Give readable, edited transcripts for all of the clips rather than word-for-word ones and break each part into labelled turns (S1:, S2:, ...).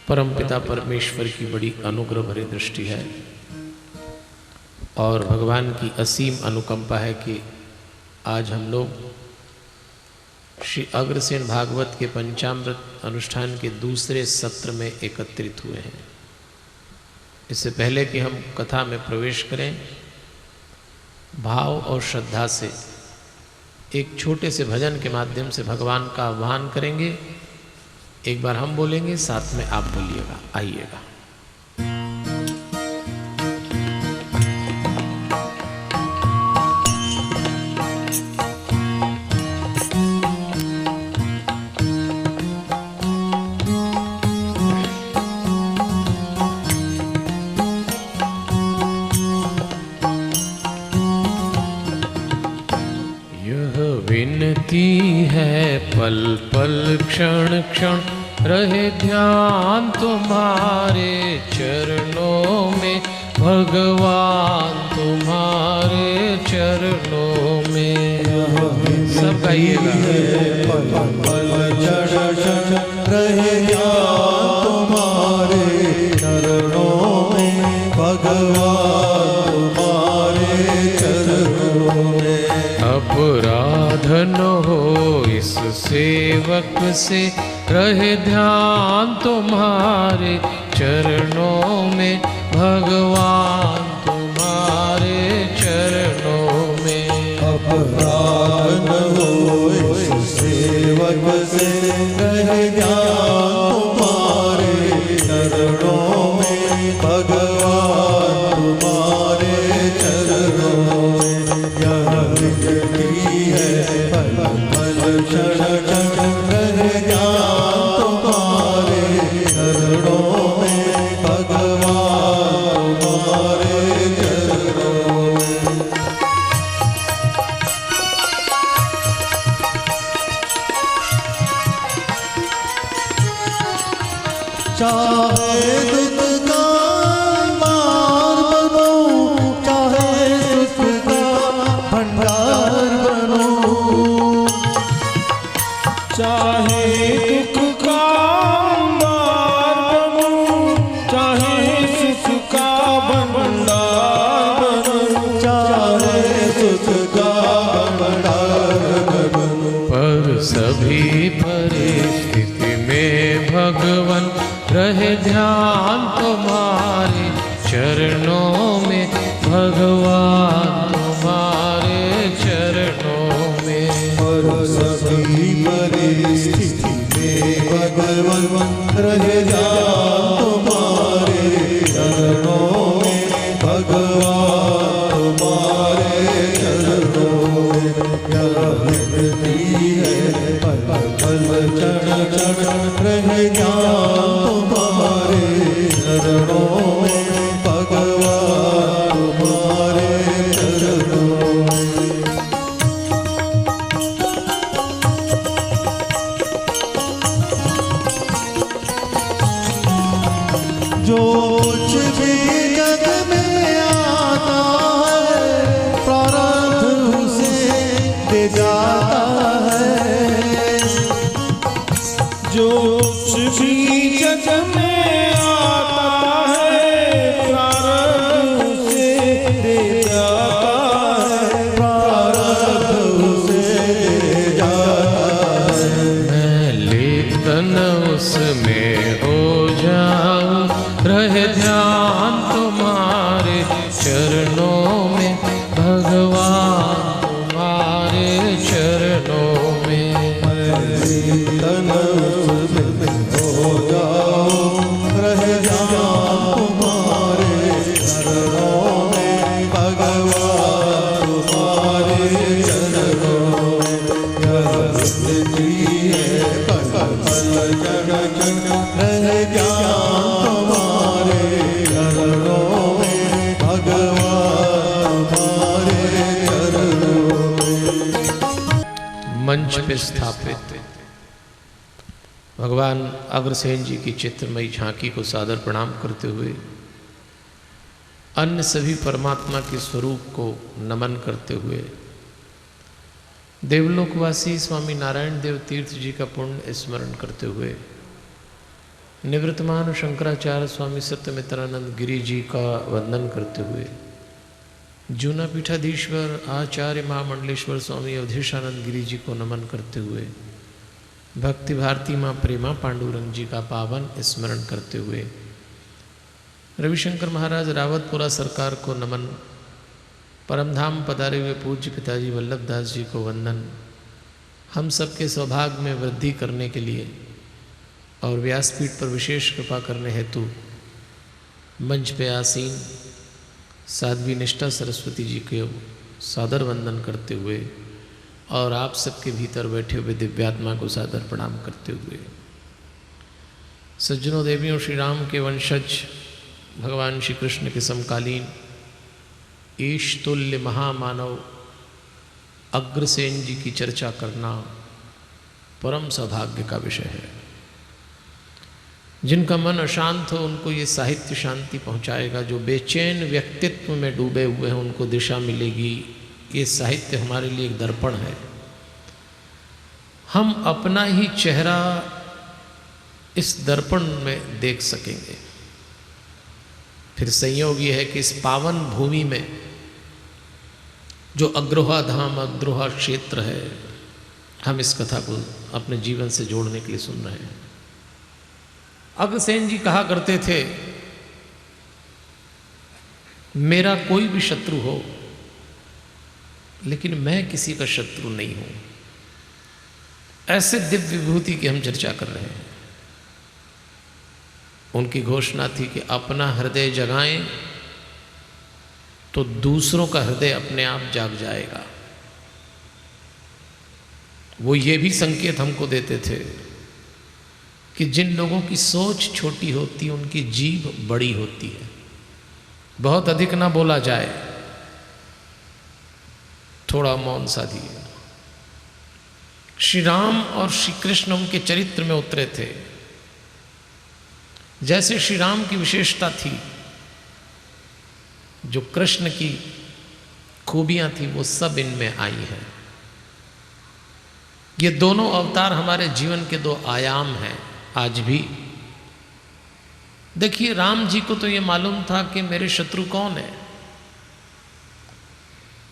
S1: परमपिता परमेश्वर की बड़ी अनुग्रह भरी दृष्टि है और भगवान की असीम अनुकंपा है कि आज हम लोग श्री अग्रसेन भागवत के पंचामृत अनुष्ठान के दूसरे सत्र में एकत्रित हुए हैं। इससे पहले कि हम कथा में प्रवेश करें, भाव और श्रद्धा से एक छोटे से भजन के माध्यम से भगवान का आह्वान करेंगे। एक बार हम बोलेंगे, साथ में आप बोलिएगा। आइएगा। विनती है पल पल क्षण क्षण रहे ध्यान तुम्हारे चरणों में, भगवान तुम्हारे चरणों में। सब गाइएगा।
S2: पल पल क्षण क्षण रहे ध्यान तुम्हारे चरणों में, भगवान तुम्हारे चरणों में।
S1: अपराध न हो इस सेवक से, रहे ध्यान तुम्हारे चरणों में, भगवान तुम्हारे चरणों में।
S2: अपराध न हो इस सेवक से, रहे ध्यान तुम्हारे चरणों में, भगवान तुम्हारे चरणों में। यह विनती है पल पल क्षण क्षण रहे ध्यान तुम्हारे चरणों में, भगवान तुम्हारे चरणों में। चाहे दुख का मार बनो, चाहे सुख का भंडार बनो,
S3: चाहे दुख का मार बनूं, चाहे सुख का भंडार बनूं,
S2: चाहे सुख का भंडार बनो।
S1: पर सभी परिस्थिति में भगवान रहे ध्यान तुम्हारे चरणों में, भगवान तुम्हारे चरणों में।
S2: और सभी परिस्थिति में भगवान रहे ध्यान तुम्हारे चरणों में, भगवान तुम्हारे चरणों में। यह विनती है पल पल क्षण क्षण रहे ध्यान तुम्हारे चरणों में, भगवान तुम्हारे चरणों में। जो कुछ भी जग में आता है, प्रारब्ध उसे दे जाता है।
S3: जो कुछ भी जग में आता है, प्रारब्ध उसे दे जाता है,
S2: प्रारब्ध उसे दे जाता है।
S1: मैं लेतन उसमें हो जाऊं, रहे ध्यान तुम्हारे चरणों में, भगवान तुम्हारे चरणों में।
S2: तन उसमें हो जाओ, रहे ध्यान तुम्हारे चरणों में, भगवान तुम्हारे चरणों में। यह विनती है पल पल क्षण क्षण रहे ध्यान तुम्हारे चरणों में, भगवान तुम्हारे चरणों में।
S1: मंच पे स्थापित भगवान अग्रसेन जी की चित्रमयी झांकी को सादर प्रणाम करते हुए अन्य सभी परमात्मा के स्वरूप को नमन करते हुए देवलोकवासी स्वामी नारायण देव तीर्थ जी का पुण्य स्मरण करते हुए निवृत्तमान शंकराचार्य स्वामी सत्यमित्रानंद गिरी जी का वंदन करते हुए जूना पीठाधीश्वर आचार्य महामंडलेश्वर स्वामी अवधेशानंद गिरी जी को नमन करते हुए भक्ति भारती माँ प्रेमा पांडुरंग जी का पावन स्मरण करते हुए रविशंकर महाराज रावतपुरा सरकार को नमन, परमधाम पधारे हुए पूज्य पिताजी वल्लभदास जी को वंदन, हम सबके सौभाग्य में वृद्धि करने के लिए और व्यासपीठ पर विशेष कृपा करने हेतु मंच पे आसीन साध्वी निष्ठा सरस्वती जी को सादर वंदन करते हुए और आप सबके भीतर बैठे हुए दिव्यात्मा को सादर प्रणाम करते हुए सज्जनों देवियों श्री राम के वंशज भगवान श्री कृष्ण के समकालीन ईश तुल्य महामानव अग्रसेन जी की चर्चा करना परम सौभाग्य का विषय है। जिनका मन अशांत हो उनको ये साहित्य शांति पहुंचाएगा, जो बेचैन व्यक्तित्व में डूबे हुए हैं उनको दिशा मिलेगी। ये साहित्य हमारे लिए एक दर्पण है। हम अपना ही चेहरा इस दर्पण में देख सकेंगे। फिर संयोग ये है कि इस पावन भूमि में जो अग्रोहा धाम अग्रोहा क्षेत्र है, हम इस कथा को अपने जीवन से जोड़ने के लिए सुन रहे हैं। अग्रसेन जी कहा करते थे, मेरा कोई भी शत्रु हो लेकिन मैं किसी का शत्रु नहीं हूं। ऐसे दिव्य विभूति की हम चर्चा कर रहे हैं। उनकी घोषणा थी कि अपना हृदय जगाएं तो दूसरों का हृदय अपने आप जाग जाएगा। वो ये भी संकेत हमको देते थे कि जिन लोगों की सोच छोटी होती है उनकी जीभ बड़ी होती है। बहुत अधिक ना बोला जाए, थोड़ा मौन साधिए। श्री राम और श्री कृष्ण उनके चरित्र में उतरे थे। जैसे श्री राम की विशेषता थी, जो कृष्ण की खूबियां थी वो सब इनमें आई हैं। ये दोनों अवतार हमारे जीवन के दो आयाम हैं। आज भी देखिए, राम जी को तो ये मालूम था कि मेरे शत्रु कौन है।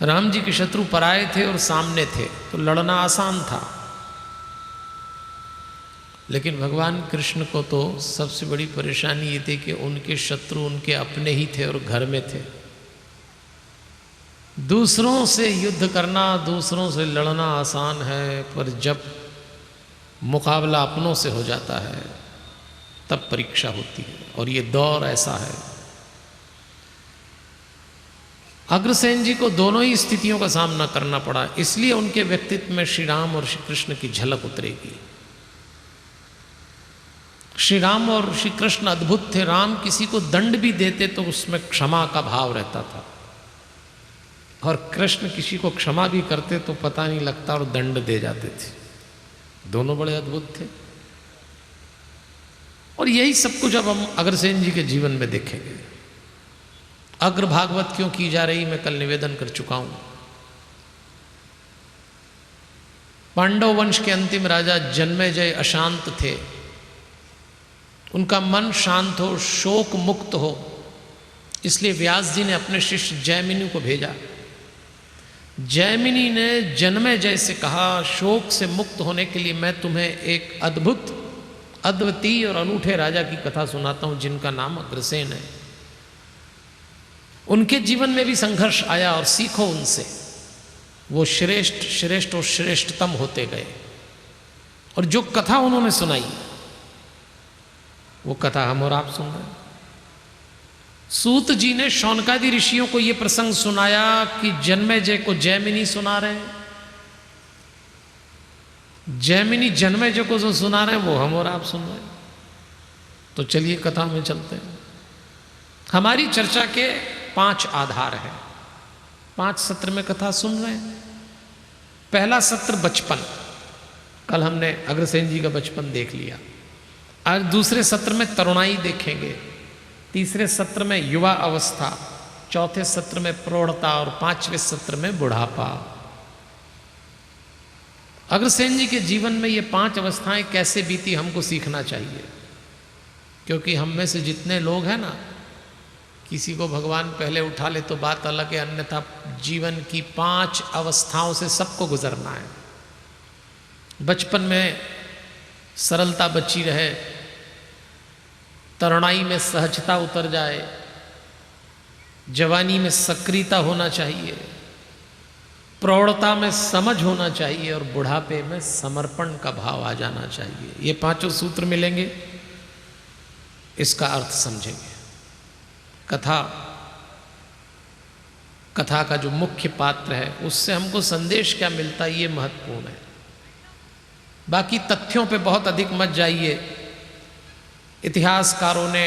S1: राम जी के शत्रु पराये थे और सामने थे, तो लड़ना आसान था। लेकिन भगवान कृष्ण को तो सबसे बड़ी परेशानी ये थी कि उनके शत्रु उनके अपने ही थे और घर में थे। दूसरों से युद्ध करना, दूसरों से लड़ना आसान है, पर जब मुकाबला अपनों से हो जाता है तब परीक्षा होती है। और ये दौर ऐसा है। अग्रसेन जी को दोनों ही स्थितियों का सामना करना पड़ा, इसलिए उनके व्यक्तित्व में श्री राम और श्री कृष्ण की झलक उतरेगी। श्री राम और श्री कृष्ण अद्भुत थे। राम किसी को दंड भी देते तो उसमें क्षमा का भाव रहता था, और कृष्ण किसी को क्षमा भी करते तो पता नहीं लगता और दंड दे जाते थे। दोनों बड़े अद्भुत थे। और यही सब कुछ अब हम अग्रसेन जी के जीवन में देखेंगे। अग्र भागवत क्यों की जा रही, मैं कल निवेदन कर चुका हूं। पांडव वंश के अंतिम राजा जन्मेजय अशांत थे। उनका मन शांत हो, शोक मुक्त हो, इसलिए व्यास जी ने अपने शिष्य जैमिनी को भेजा। जैमिनी ने जन्मेजय से कहा, शोक से मुक्त होने के लिए मैं तुम्हें एक अद्भुत, अद्वितीय और अनूठे राजा की कथा सुनाता हूं जिनका नाम अग्रसेन है। उनके जीवन में भी संघर्ष आया और सीखो उनसे। वो श्रेष्ठ और श्रेष्ठतम होते गए। और जो कथा उन्होंने सुनाई वो कथा हम और आप सुन रहे हैं। सूत जी ने शौनकादि ऋषियों को यह प्रसंग सुनाया कि जन्मेजय को जैमिनी सुना रहे हैं। जैमिनी जन्मेजय को जो सुना रहे हैं वो हम और आप सुन रहे हैं। तो चलिए कथा में चलते हैं। हमारी चर्चा के 5 आधार हैं। 5 सत्र में कथा सुन रहे हैं। पहला सत्र बचपन, कल हमने अग्रसेन जी का बचपन देख लिया। आज दूसरे सत्र में तरुणाई देखेंगे। तीसरे सत्र में युवा अवस्था, चौथे सत्र में प्रौढ़ता और 5वें सत्र में बुढ़ापा। अग्रसेन जी के जीवन में ये 5 अवस्थाएं कैसे बीती हमको सीखना चाहिए, क्योंकि हम में से जितने लोग हैं ना, किसी को भगवान पहले उठा ले तो बात अलग है, अन्यथा जीवन की 5 अवस्थाओं से सबको गुजरना है। बचपन में सरलता बची रहे, तरुणाई में सहजता उतर जाए, जवानी में सक्रियता होना चाहिए, प्रौढ़ता में समझ होना चाहिए और बुढ़ापे में समर्पण का भाव आ जाना चाहिए। ये 5 सूत्र मिलेंगे, इसका अर्थ समझेंगे। कथा का जो मुख्य पात्र है उससे हमको संदेश क्या मिलता है, ये महत्वपूर्ण है। बाकी तथ्यों पे बहुत अधिक मत जाइए। इतिहासकारों ने,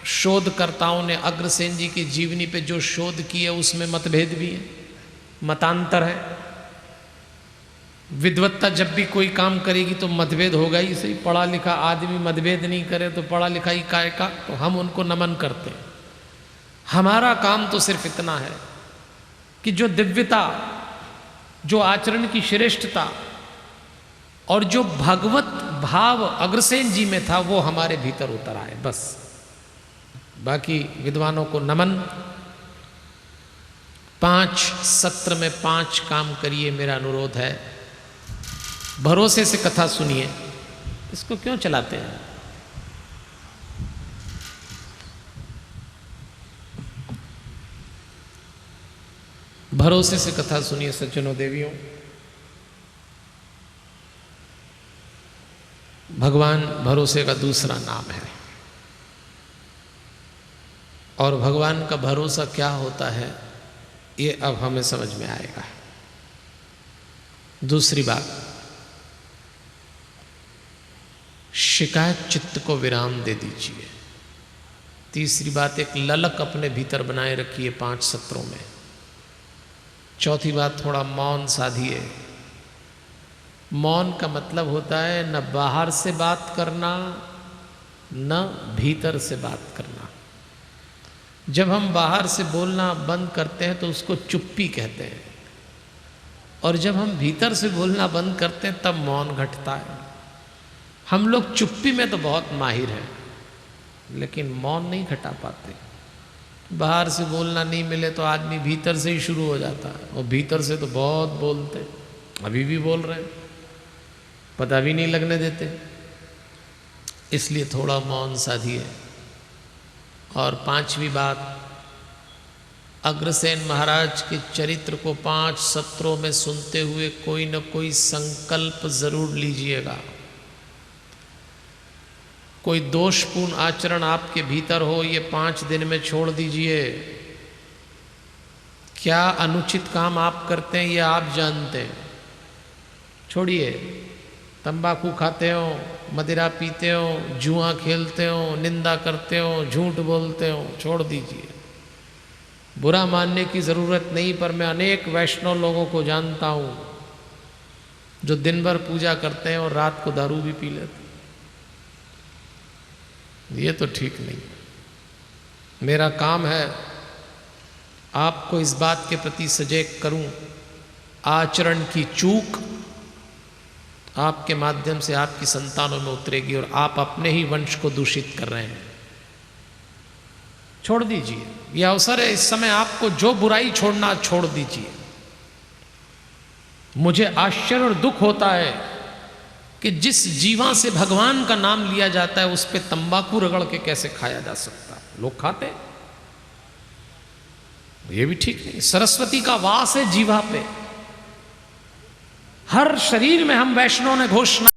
S1: शोधकर्ताओं ने अग्रसेन जी की जीवनी पे जो शोध किए उसमें मतभेद भी है, मतांतर है। विद्वत्ता जब भी कोई काम करेगी तो मतभेद होगा ही सही। पढ़ा लिखा आदमी मतभेद नहीं करे तो पढ़ा लिखा ही काय का, तो हम उनको नमन करते हैं। हमारा काम तो सिर्फ इतना है कि जो दिव्यता, जो आचरण की श्रेष्ठता और जो भगवत भाव अग्रसेन जी में था वो हमारे भीतर उतर आए, बस। बाकी विद्वानों को नमन। 5 सत्र में 5 काम करिए, मेरा अनुरोध है। भरोसे से कथा सुनिए। इसको क्यों चलाते हैं? भरोसे से कथा सुनिए सज्जनों देवियों। भगवान भरोसे का दूसरा नाम है, और भगवान का भरोसा क्या होता है ये अब हमें समझ में आएगा। दूसरी बात, शिकायत चित्त को विराम दे दीजिए। तीसरी बात, एक ललक अपने भीतर बनाए रखिए 5 सत्रों में। चौथी बात, थोड़ा मौन साधिए। मौन का मतलब होता है न बाहर से बात करना, न भीतर से बात करना। जब हम बाहर से बोलना बंद करते हैं तो उसको चुप्पी कहते हैं, और जब हम भीतर से बोलना बंद करते हैं तब मौन घटता है। हम लोग चुप्पी में तो बहुत माहिर हैं, लेकिन मौन नहीं घटा पाते। बाहर से बोलना नहीं मिले तो आदमी भीतर से ही शुरू हो जाता है, और भीतर से तो बहुत बोलते, अभी भी बोल रहे हैं, पता भी नहीं लगने देते। इसलिए थोड़ा मौन साधिए। और 5वीं बात, अग्रसेन महाराज के चरित्र को 5 सत्रों में सुनते हुए कोई न कोई संकल्प जरूर लीजिएगा। कोई दोषपूर्ण आचरण आपके भीतर हो, ये 5 दिन में छोड़ दीजिए। क्या अनुचित काम आप करते हैं ये आप जानते हैं, छोड़िए। तंबाकू खाते हो, मदिरा पीते हो, जुआ खेलते हो, निंदा करते हो, झूठ बोलते हो, छोड़ दीजिए। बुरा मानने की ज़रूरत नहीं, पर मैं अनेक वैष्णव लोगों को जानता हूँ जो दिन भर पूजा करते हैं और रात को दारू भी पी लेते हैं। ये तो ठीक नहीं। मेरा काम है आपको इस बात के प्रति सजग करूं, आचरण की चूक आपके माध्यम से आपकी संतानों में उतरेगी और आप अपने ही वंश को दूषित कर रहे हैं। छोड़ दीजिए, यह अवसर है इस समय आपको जो बुराई छोड़ना छोड़ दीजिए। मुझे आश्चर्य और दुख होता है कि जिस जीवा से भगवान का नाम लिया जाता है उस पे तंबाकू रगड़ के कैसे खाया जा सकता है। लोग खाते हैं, ये भी ठीक नहीं। सरस्वती का वास है जीवा पे। हर शरीर में हम वैष्णव ने घोषणा